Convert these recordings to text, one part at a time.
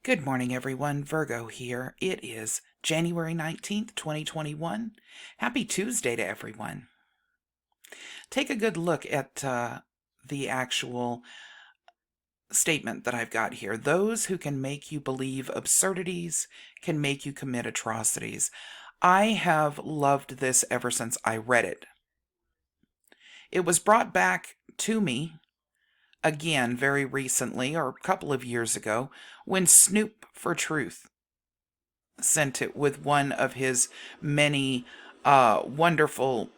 Good morning, everyone. Virgo here. It is January 19th, 2021. Happy Tuesday to everyone. Take a good look at the actual statement that I've got here. Those who can make you believe absurdities can make you commit atrocities. I have loved this ever since I read it. It was brought back to me again very recently, or a couple of years ago, when Snoop for Truth sent it with one of his many wonderful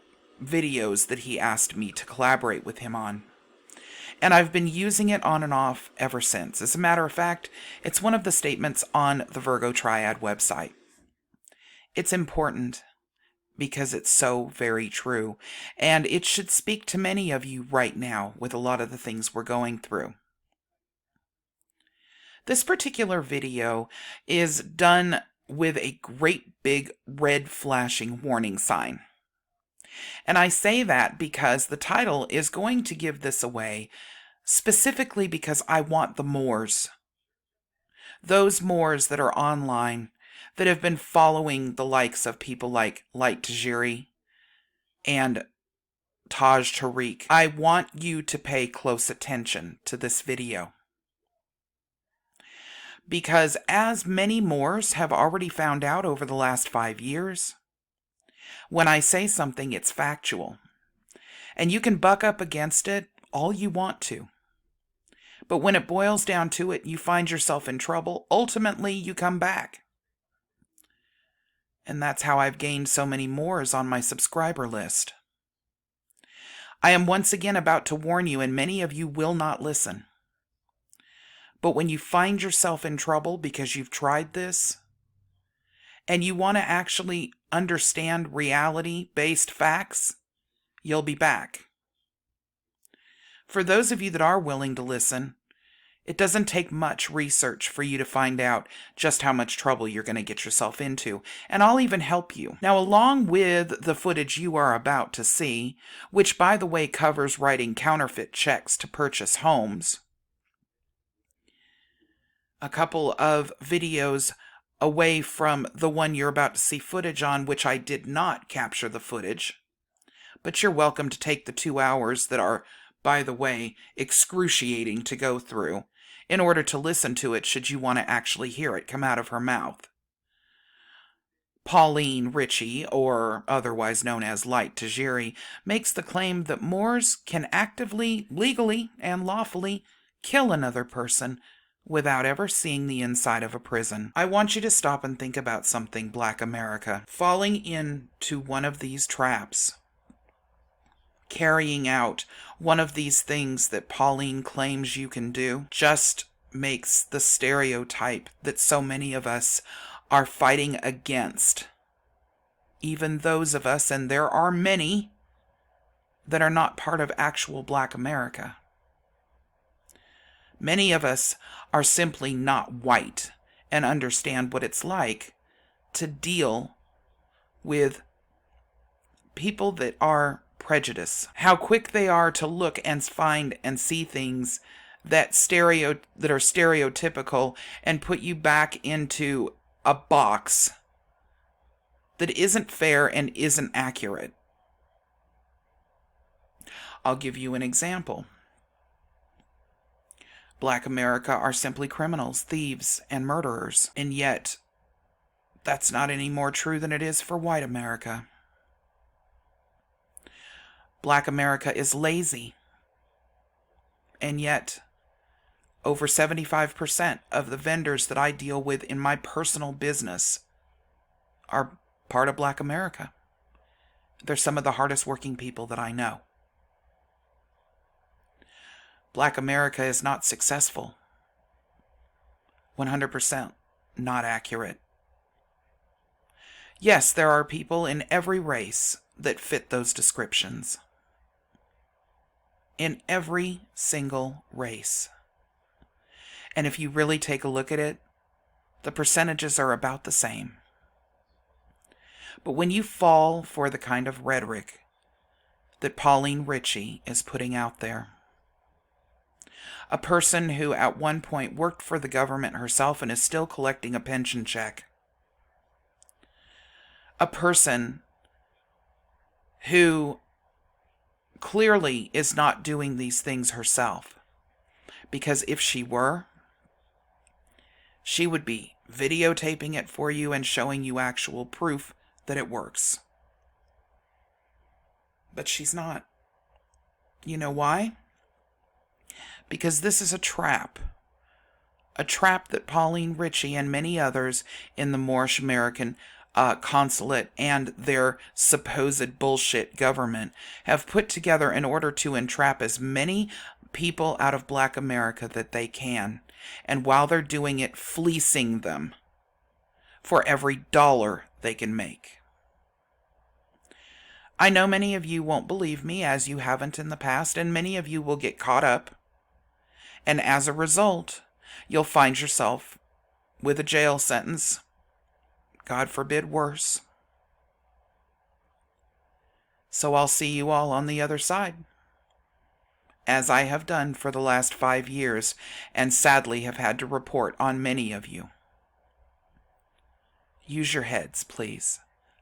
videos that he asked me to collaborate with him on. And I've been using it on and off ever since. As a matter of fact, it's one of the statements on the Virgo Triad website. It's important because it's so very true, and it should speak to many of you right now with a lot of the things we're going through. This particular video is done with a great big red flashing warning sign. And I say that because the title is going to give this away specifically because I want the Moors. Those Moors that are online that have been following the likes of people like Light Tajiri and Taj Tariq. I want you to pay close attention to this video. Because as many Moors have already found out over the last 5 years, when I say something, it's factual. And you can buck up against it all you want to. But when it boils down to it, you find yourself in trouble. Ultimately, you come back. And that's how I've gained so many Moors on my subscriber list. I am once again about to warn you, and many of you will not listen. But when you find yourself in trouble because you've tried this, and you want to actually understand reality-based facts, you'll be back. For those of you that are willing to listen, it doesn't take much research for you to find out just how much trouble you're going to get yourself into, and I'll even help you. Now, along with the footage you are about to see, which by the way covers writing counterfeit checks to purchase homes, a couple of videos away from the one you're about to see footage on, which I did not capture the footage, but you're welcome to take the 2 hours that are, by the way, excruciating to go through in order to listen to it should you want to actually hear it come out of her mouth. Pauline Ritchie, or otherwise known as Light Tajiri, makes the claim that Moors can actively, legally, and lawfully kill another person without ever seeing the inside of a prison. I want you to stop and think about something, Black America. Falling into one of these traps, carrying out one of these things that Pauline claims you can do, just makes the stereotype that so many of us are fighting against. Even those of us, and there are many, that are not part of actual Black America. Many of us are simply not white and understand what it's like to deal with people that are prejudiced. How quick they are to look and find and see things that are stereotypical and put you back into a box that isn't fair and isn't accurate. I'll give you an example. Black America are simply criminals, thieves, and murderers. And yet, that's not any more true than it is for white America. Black America is lazy. And yet, over 75% of the vendors that I deal with in my personal business are part of Black America. They're some of the hardest working people that I know. Black America is not successful. 100% not accurate. Yes, there are people in every race that fit those descriptions. In every single race. And if you really take a look at it, the percentages are about the same. But when you fall for the kind of rhetoric that Pauline Ritchie is putting out there, a person who at one point worked for the government herself and is still collecting a pension check, a person who clearly is not doing these things herself, because if she were, she would be videotaping it for you and showing you actual proof that it works. But she's not. You know why? Because this is a trap. A trap that Pauline Ritchie and many others in the Moorish American consulate and their supposed bullshit government have put together in order to entrap as many people out of Black America that they can. And while they're doing it, fleecing them for every dollar they can make. I know many of you won't believe me, as you haven't in the past, and many of you will get caught up. And as a result, you'll find yourself with a jail sentence. God forbid worse. So I'll see you all on the other side, as I have done for the last 5 years, and sadly have had to report on many of you. Use your heads, please.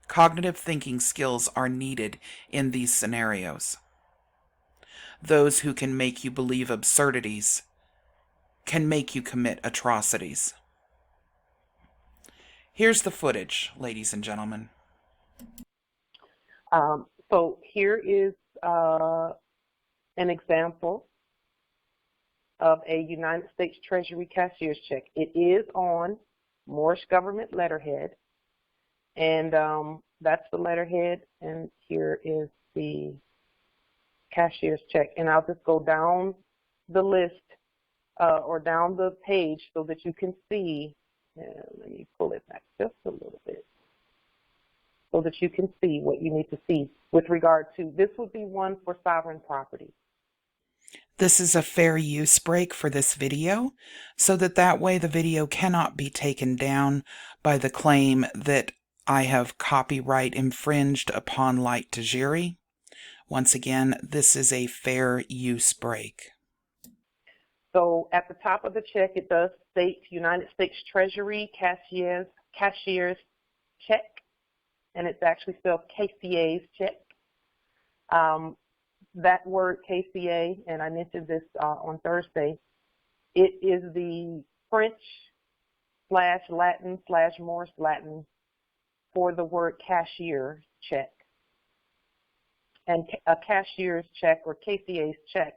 Cognitive thinking skills are needed in these scenarios. Those who can make you believe absurdities can make you commit atrocities. Here's the footage, ladies and gentlemen. So here is an example of a United States Treasury cashier's check. It is on Moorish government letterhead, and that's the letterhead, and here is the cashier's check. And I'll just go down the list or down the page so that you can see. Let me pull it back just a little bit so that you can see what you need to see with regard to, this would be one for sovereign property. This is a fair use break for this video, so that way the video cannot be taken down by the claim that I have copyright infringed upon Light Tajiri. Once again, this is a fair use break. So at the top of the check, it does state United States Treasury cashier's check, and it's actually spelled KCA's check. That word KCA, and I mentioned this on Thursday, it is the French/Latin/Moorish Latin for the word cashier check. And a cashier's check or KCA's check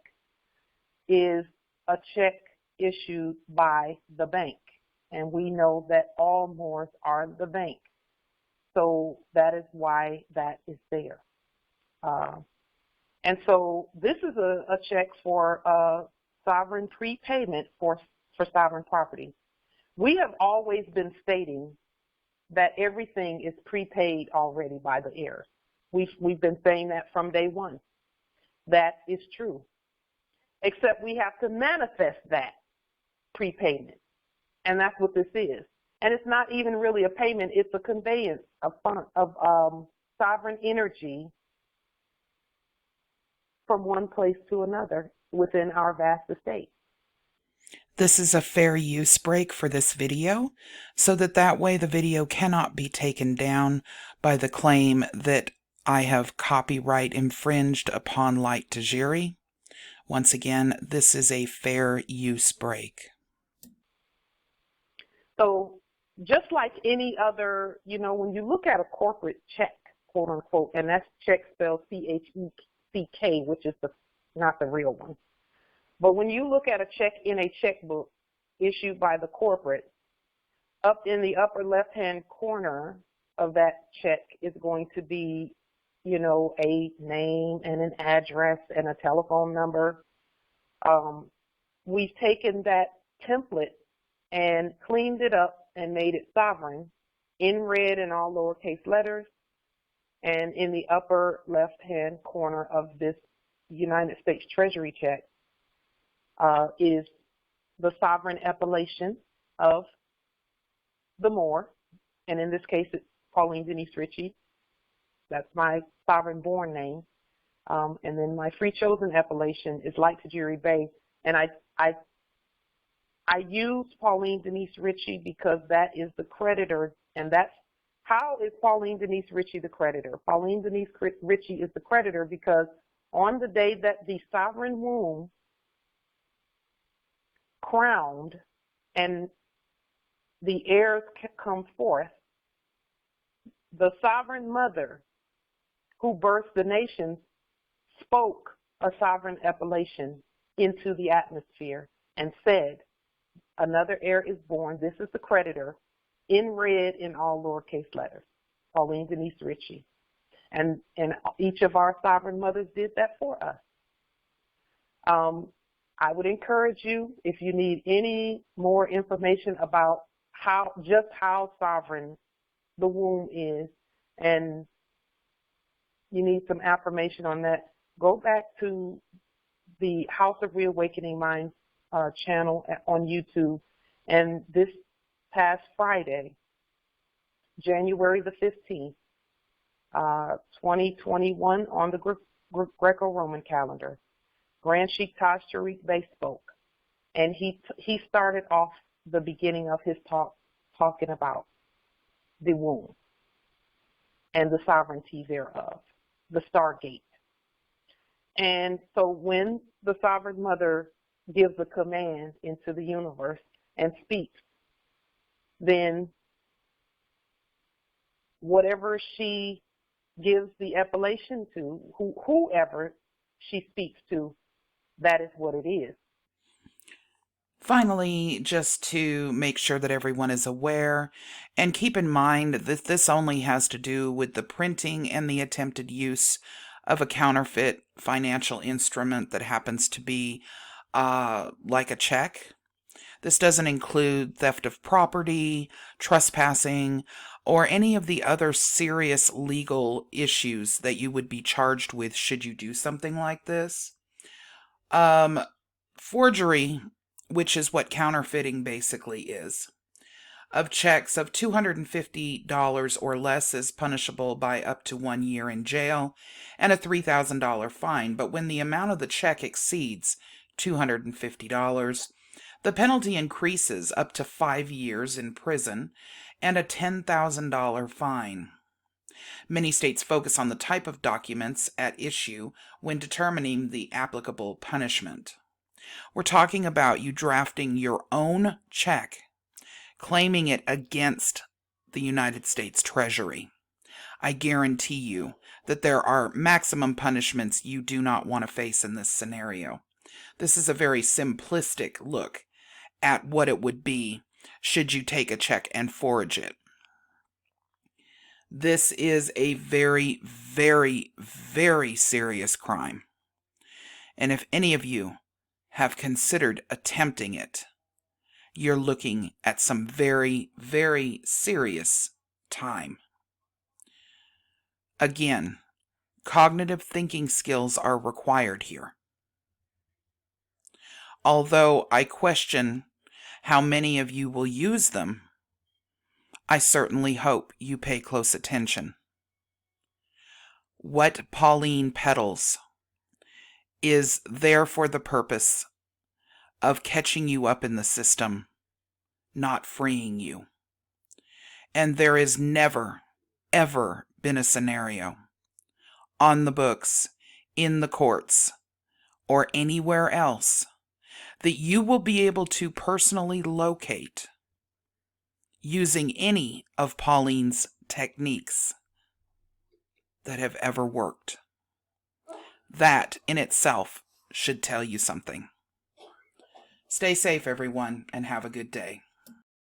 is a check issued by the bank. And we know that all Moors are the bank. So that is why that is there. And so this is a check for sovereign prepayment for sovereign property. We have always been stating that everything is prepaid already by the heirs. We've been saying that from day one. That is true. Except we have to manifest that prepayment. And that's what this is. And it's not even really a payment, it's a conveyance of sovereign energy from one place to another within our vast estate. This is a fair use break for this video, so that way the video cannot be taken down by the claim that I have copyright infringed upon Light Tajiri. Once again, this is a fair use break. So just like any other, when you look at a corporate check, quote unquote, and that's check spelled C-H-E-C-K, which is not the real one. But when you look at a check in a checkbook issued by the corporate, up in the upper left-hand corner of that check is going to be, a name and an address and a telephone number. We've taken that template and cleaned it up and made it sovereign in red in all lowercase letters. And in the upper left-hand corner of this United States Treasury check is the sovereign appellation of the Moor. And in this case, it's Pauline Denise Ritchie. That's my sovereign born name. And then my free chosen appellation is Light Tajiri Bey. And I use Pauline Denise Ritchie because that is the creditor, and that's how is Pauline Denise Ritchie the creditor? Pauline Denise Ritchie is the creditor because on the day that the sovereign womb crowned and the heirs come forth, the sovereign mother who birthed the nations spoke a sovereign appellation into the atmosphere and said, another heir is born. This is the creditor, in red in all lowercase letters, Pauline Denise Ritchie. And each of our sovereign mothers did that for us. I would encourage you, if you need any more information about just how sovereign the womb is, and you need some affirmation on that, go back to the House of Reawakening Minds channel on YouTube. And this past Friday, January the 15th, 2021, on the Greco-Roman calendar, Grand Sheikh Taj Tariq Bey spoke, and he started off the beginning of his talk talking about the womb and the sovereignty thereof, the Stargate. And so when the sovereign mother gives a command into the universe and speaks, then whatever she gives the appellation to, whoever she speaks to, that is what it is. Finally, just to make sure that everyone is aware, and keep in mind that this only has to do with the printing and the attempted use of a counterfeit financial instrument that happens to be like a check. This doesn't include theft of property, trespassing, or any of the other serious legal issues that you would be charged with should you do something like this. Forgery, which is what counterfeiting basically is, of checks of $250 or less is punishable by up to 1 year in jail and a $3,000 fine. But when the amount of the check exceeds $250, the penalty increases up to 5 years in prison and a $10,000 fine. Many states focus on the type of documents at issue when determining the applicable punishment. We're talking about you drafting your own check, claiming it against the United States Treasury. I guarantee you that there are maximum punishments you do not want to face in this scenario. This is a very simplistic look at what it would be should you take a check and forge it. This is a very, very, very serious crime. And if any of you have considered attempting it, you're looking at some very, very serious time. Again, cognitive thinking skills are required here. Although I question how many of you will use them, I certainly hope you pay close attention. What Pauline peddles is there for the purpose of catching you up in the system, not freeing you. And there has never, ever been a scenario on the books, in the courts, or anywhere else that you will be able to personally locate using any of Pauline's techniques that have ever worked. That in itself should tell you something. Stay safe, everyone, and have a good day.